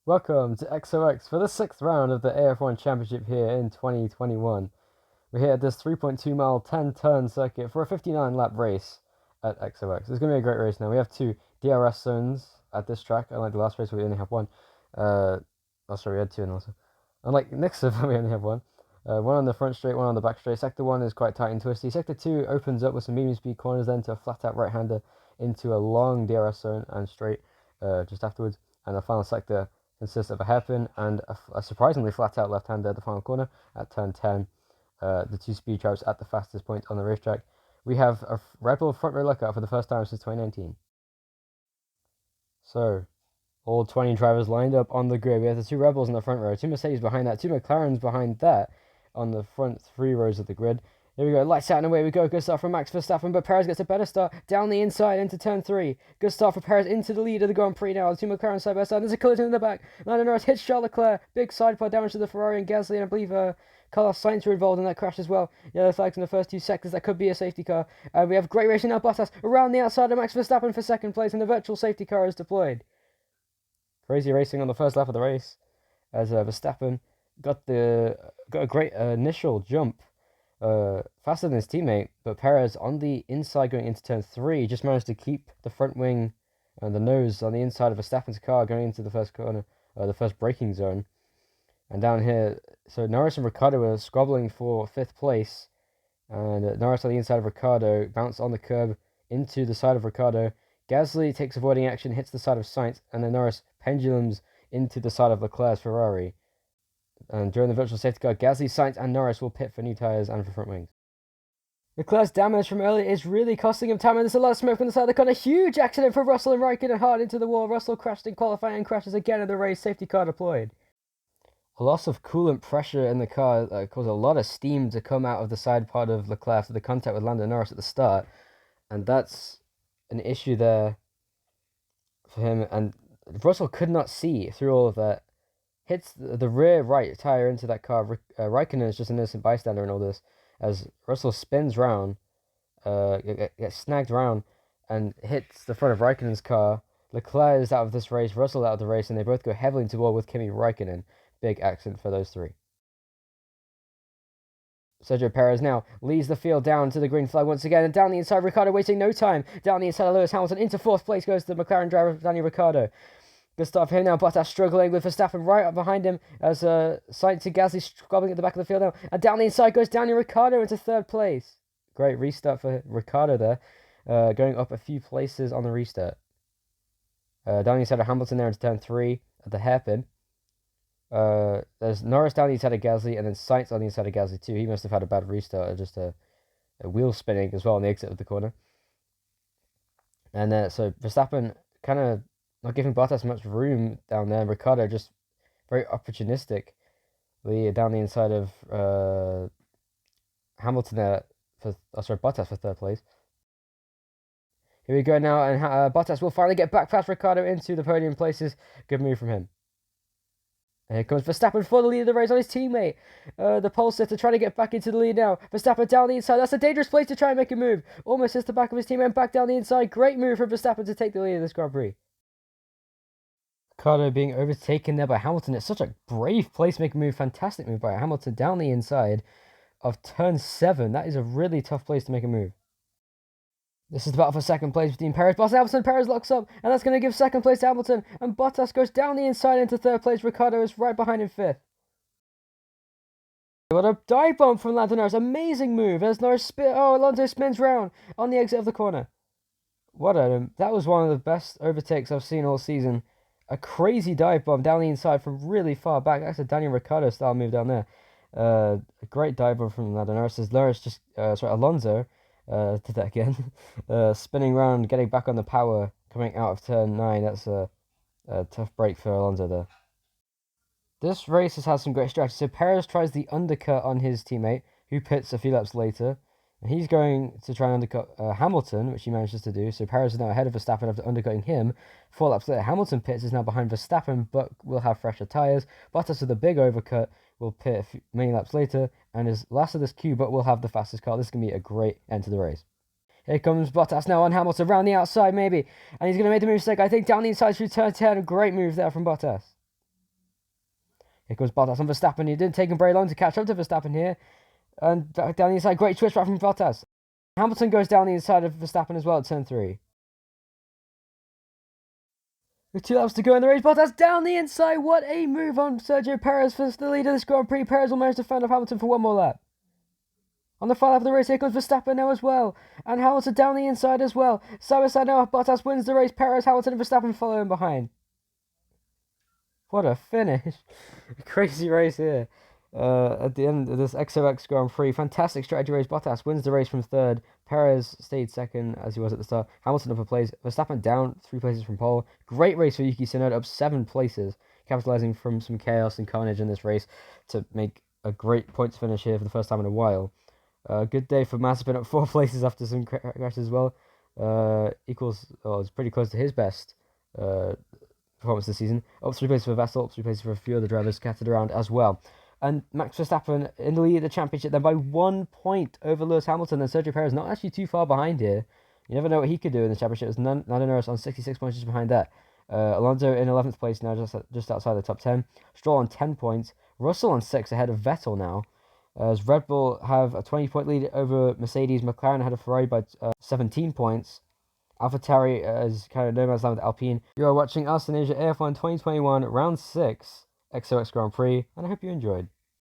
Welcome to XOX for the 6th round of the AF1 Championship here in 2021. We're here at this 3.2 mile 10 turn circuit for a 59 lap race at XOX. It's going to be a great race now. We have two DRS zones at this track. Unlike the last race, we only have one. Sorry, we had two and also. Unlike Nixon, we only have one. One on the front straight, one on the back straight. Sector 1 is quite tight and twisty. Sector 2 opens up with some medium speed corners, then to a flat out right-hander into a long DRS zone and straight just afterwards. And the final sector consists of a hairpin and a surprisingly flat out left-hander at the final corner at turn 10. The two speed traps at the fastest point on the racetrack. We have a Red Bull front row lookout for the first time since 2019. So, all 20 drivers lined up on the grid. We have the two Red Bulls in the front row, two Mercedes behind that, two McLarens behind that on the front three rows of the grid. Here we go, lights out and away we go. Good start from Max Verstappen, but Perez gets a better start down the inside into turn 3. Good start for Perez into the lead of the Grand Prix now. The two McLaren side by side. There's a collision in the back. Lando Norris hits Charles Leclerc. Big side pod damage to the Ferrari and Gasly, and I believe Carlos Sainz were involved in that crash as well. Yellow flags in the first two sectors. That could be a safety car. We have great racing now. Bottas around the outside of Max Verstappen for second place, and the virtual safety car is deployed. Crazy racing on the first lap of the race as Verstappen got a great initial jump. Faster than his teammate, but Perez on the inside going into turn 3 just managed to keep the front wing and the nose on the inside of Verstappen's car going into the first corner, the first braking zone. And down here, so Norris and Ricciardo were squabbling for 5th place, and Norris on the inside of Ricciardo bounced on the curb into the side of Ricciardo. Gasly takes avoiding action, hits the side of Sainz, and then Norris pendulums into the side of Leclerc's Ferrari. And during the virtual safety car, Gasly, Sainz, and Norris will pit for new tyres and for front wings. Leclerc's damage from earlier is really costing him time, and there's a lot of smoke on the side of the corner. Huge accident for Russell and Raikkonen hard into the wall. Russell crashed in qualifying and crashes again in the race. Safety car deployed. A loss of coolant pressure in the car caused a lot of steam to come out of the side pod of Leclerc after the contact with Lando Norris at the start. And that's an issue there for him. And Russell could not see through all of that. Hits the rear right tyre into that car. Raikkonen is just an innocent bystander in all this, as Russell spins round, gets snagged round, and hits the front of Raikkonen's car. Leclerc is out of this race, Russell out of the race, and they both go heavily into war with Kimi Raikkonen. Big accident for those three. Sergio Perez now leads the field down to the green flag once again, and down the inside, Ricciardo wasting no time. Down the inside of Lewis Hamilton, into 4th place goes the McLaren driver, Daniel Ricciardo. Good start for him now. Bottas struggling with Verstappen right up behind him as Sainz and Gasly squabbling at the back of the field now. And down the inside goes Daniel Ricciardo into 3rd place. Great restart for Ricciardo there, going up a few places on the restart. Down the inside of Hamilton there into turn 3 at the hairpin. There's Norris down the inside of Gasly, and then Sainz on the inside of Gasly too. He must have had a bad restart, or just a wheel spinning as well on the exit of the corner. And so Verstappen kind of not giving Bottas much room down there. Ricciardo just very opportunistic down the inside of Hamilton there Bottas for 3rd place. Here we go now, and Bottas will finally get back past Ricciardo into the podium places. Good move from him. And here comes Verstappen for the lead of the race on his teammate. The pole sitter trying to get back into the lead now. Verstappen down the inside. That's a dangerous place to try and make a move. Almost hits the back of his teammate and back down the inside. Great move from Verstappen to take the lead of this Grand Prix. Ricciardo being overtaken there by Hamilton. It's such a brave place-making move. Fantastic move by Hamilton down the inside of turn 7. That is a really tough place to make a move. This is the battle for 2nd place between Perez, Bottas, and Hamilton. Perez locks up, and that's going to give 2nd place to Hamilton. And Bottas goes down the inside into 3rd place. Ricciardo is right behind in 5th. What a dive bomb from Lando Norris. Amazing move as Norris Alonso spins round on the exit of the corner. That was one of the best overtakes I've seen all season. A crazy dive bomb down the inside from really far back. That's a Daniel Ricciardo style move down there. A great dive bomb from Lando Norris. Alonso did that again. Spinning round, getting back on the power, coming out of turn 9. That's a tough break for Alonso there. This race has had some great strategy. So Perez tries the undercut on his teammate, who pits a few laps later. And he's going to try and undercut Hamilton, which he manages to do. So Perez is now ahead of Verstappen after undercutting him. 4 laps later, Hamilton pits, is now behind Verstappen, but will have fresher tyres. Bottas with a big overcut will pit many laps later, and is last of this queue, but will have the fastest car. This is going to be a great end to the race. Here comes Bottas now on Hamilton, around the outside maybe. And he's going to make the mistake, I think, down the inside through turn 10. Great move there from Bottas. Here comes Bottas on Verstappen. He didn't take him very long to catch up to Verstappen here. And back down the inside, great twist right from Bottas. Hamilton goes down the inside of Verstappen as well at turn 3. With 2 laps to go in the race, Bottas down the inside. What a move on Sergio Perez for the lead of this Grand Prix. Perez will manage to fend off Hamilton for one more lap. On the final lap of the race, here comes Verstappen now as well. And Hamilton down the inside as well. Side by side now, Bottas wins the race. Perez, Hamilton and Verstappen follow him behind. What a finish. Crazy race here. At the end of this XOX Grand Prix, fantastic strategy race. Bottas wins the race from 3rd. Perez stayed 2nd as he was at the start. Hamilton up a place. Verstappen down 3 places from pole. Great race for Yuki Tsunoda, up 7 places, capitalizing from some chaos and carnage in this race to make a great points finish here for the first time in a while. Good day for Mazepin, up 4 places after some crashes as well. It's pretty close to his best performance this season. Up 3 places for Vettel, up 3 places for a few other drivers scattered around as well. And Max Verstappen in the lead of the championship then by 1 point over Lewis Hamilton. And Sergio Perez not actually too far behind here. You never know what he could do in the championship. It's Lando Norris on 66 points just behind that. Alonso in 11th place now, just outside the top 10. Stroll on 10 points. Russell on 6 ahead of Vettel now. As Red Bull have a 20-point lead over Mercedes. McLaren ahead of Ferrari by 17 points. AlphaTauri is kind of no man's land with Alpine. You are watching us in Asia AF1 2021 Round 6 XOX Grand Prix, and I hope you enjoyed.